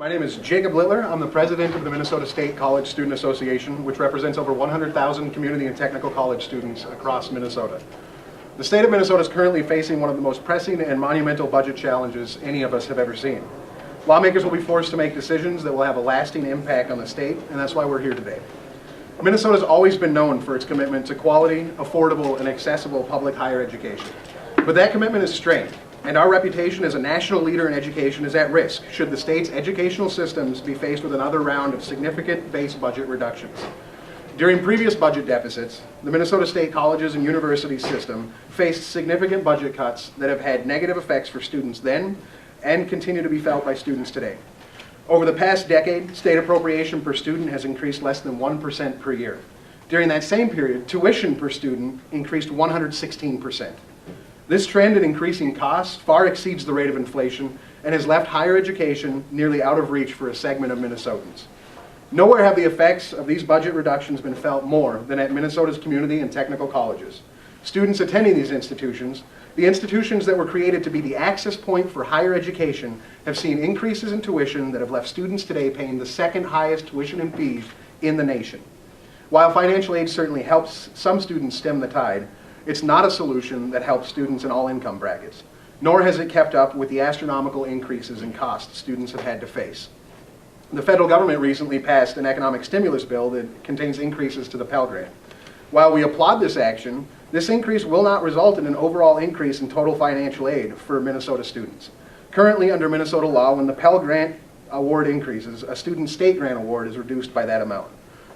My name is Jacob Littler. I'm the president of the Minnesota State College Student Association, which represents over 100,000 community and technical college students across Minnesota. The state of Minnesota is currently facing one of the most pressing and monumental budget challenges any of us have ever seen. Lawmakers will be forced to make decisions that will have a lasting impact on the state, and that's why we're here today. Minnesota has always been known for its commitment to quality, affordable, and accessible public higher education. But that commitment is strained, and our reputation as a national leader in education is at risk should the state's educational systems be faced with another round of significant base budget reductions. During previous budget deficits, the Minnesota State Colleges and Universities system faced significant budget cuts that have had negative effects for students then and continue to be felt by students today. Over the past decade, state appropriation per student has increased less than 1% per year. During that same period, tuition per student increased 116%. This trend in increasing costs far exceeds the rate of inflation and has left higher education nearly out of reach for a segment of Minnesotans. Nowhere have the effects of these budget reductions been felt more than at Minnesota's community and technical colleges. Students attending these institutions, the institutions that were created to be the access point for higher education, have seen increases in tuition that have left students today paying the second highest tuition and fees in the nation. While financial aid certainly helps some students stem the tide, it's not a solution that helps students in all income brackets, nor has it kept up with the astronomical increases in costs students have had to face. The federal government recently passed an economic stimulus bill that contains increases to the Pell Grant. While we applaud this action, this increase will not result in an overall increase in total financial aid for Minnesota students. Currently, under Minnesota law, when the Pell Grant award increases, a student state grant award is reduced by that amount.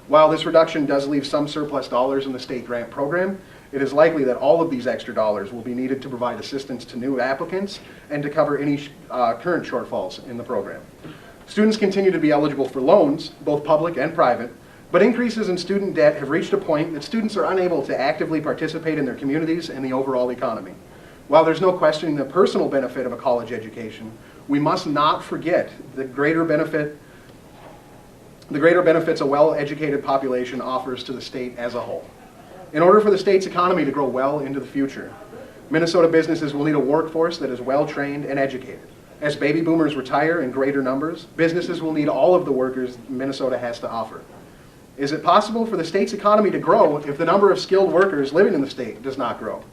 While this reduction does leave some surplus dollars in the state grant program, it is likely that all of these extra dollars will be needed to provide assistance to new applicants and to cover any current shortfalls in the program. Students continue to be eligible for loans, both public and private, but increases in student debt have reached a point that students are unable to actively participate in their communities and the overall economy. While there's no questioning the personal benefit of a college education, we must not forget the greater benefits a well-educated population offers to the state as a whole. In order for the state's economy to grow well into the future, Minnesota businesses will need a workforce that is well-trained and educated. As baby boomers retire in greater numbers, businesses will need all of the workers Minnesota has to offer. Is it possible for the state's economy to grow if the number of skilled workers living in the state does not grow?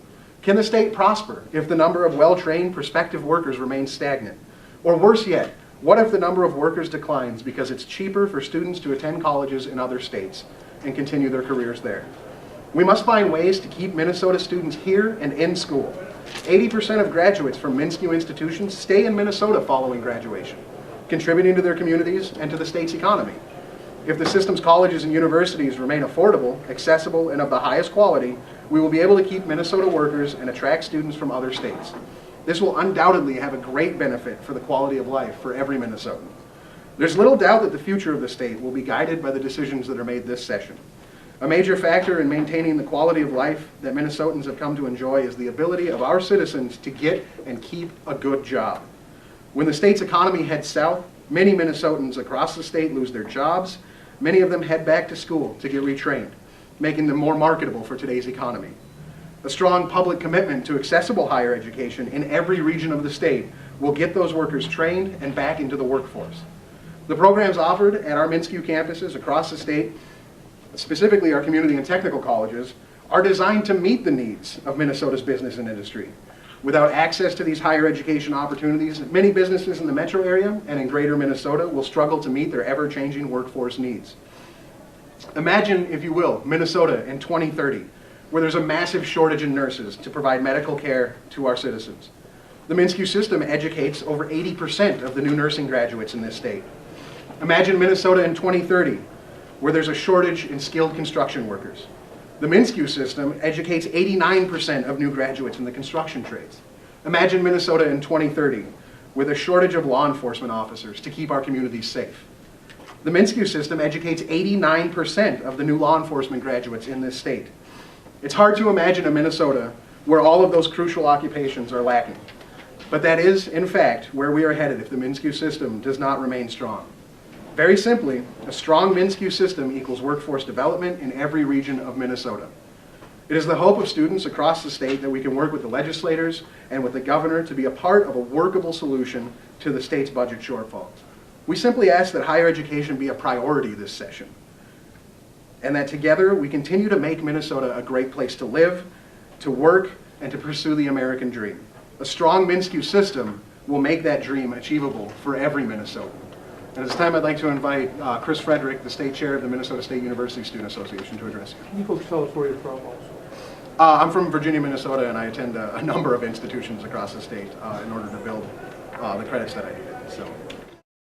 Can the state prosper if the number of well-trained prospective workers remains stagnant? Or worse yet, what if the number of workers declines because it's cheaper for students to attend colleges in other states and continue their careers there? We must find ways to keep Minnesota students here and in school. 80% of graduates from MSCSA institutions stay in Minnesota following graduation, contributing to their communities and to the state's economy. If the system's colleges and universities remain affordable, accessible, and of the highest quality, we will be able to keep Minnesota workers and attract students from other states. This will undoubtedly have a great benefit for the quality of life for every Minnesotan. There's little doubt that the future of the state will be guided by the decisions that are made this session. A major factor in maintaining the quality of life that Minnesotans have come to enjoy is the ability of our citizens to get and keep a good job. When the state's economy heads south, many Minnesotans across the state lose their jobs. Many of them head back to school to get retrained, making them more marketable for today's economy. A strong public commitment to accessible higher education in every region of the state will get those workers trained and back into the workforce. The programs offered at our MSCSA campuses across the state, specifically our community and technical colleges, are designed to meet the needs of Minnesota's business and industry. Without access to these higher education opportunities, many businesses in the metro area and in greater Minnesota will struggle to meet their ever-changing workforce needs. Imagine, if you will, Minnesota in 2030, where there's a massive shortage in nurses to provide medical care to our citizens. The MSCSA system educates over 80% of the new nursing graduates in this state. Imagine Minnesota in 2030, where there's a shortage in skilled construction workers. The MSCSA system educates 89% of new graduates in the construction trades. Imagine Minnesota in 2030 with a shortage of law enforcement officers to keep our communities safe. The MSCSA system educates 89% of the new law enforcement graduates in this state. It's hard to imagine a Minnesota where all of those crucial occupations are lacking. But that is, in fact, where we are headed if the MSCSA system does not remain strong. Very simply, a strong MSCSA system equals workforce development in every region of Minnesota. It is the hope of students across the state that we can work with the legislators and with the governor to be a part of a workable solution to the state's budget shortfalls. We simply ask that higher education be a priority this session, and that together we continue to make Minnesota a great place to live, to work, and to pursue the American dream. A strong MSCU system will make that dream achievable for every Minnesotan. And at this time, I'd like to invite Chris Frederick, the state chair of the Minnesota State University Student Association, to address you. Can you folks tell us where you're from also? I'm from Virginia, Minnesota, and I attend a number of institutions across the state in order to build the credits that I needed. So.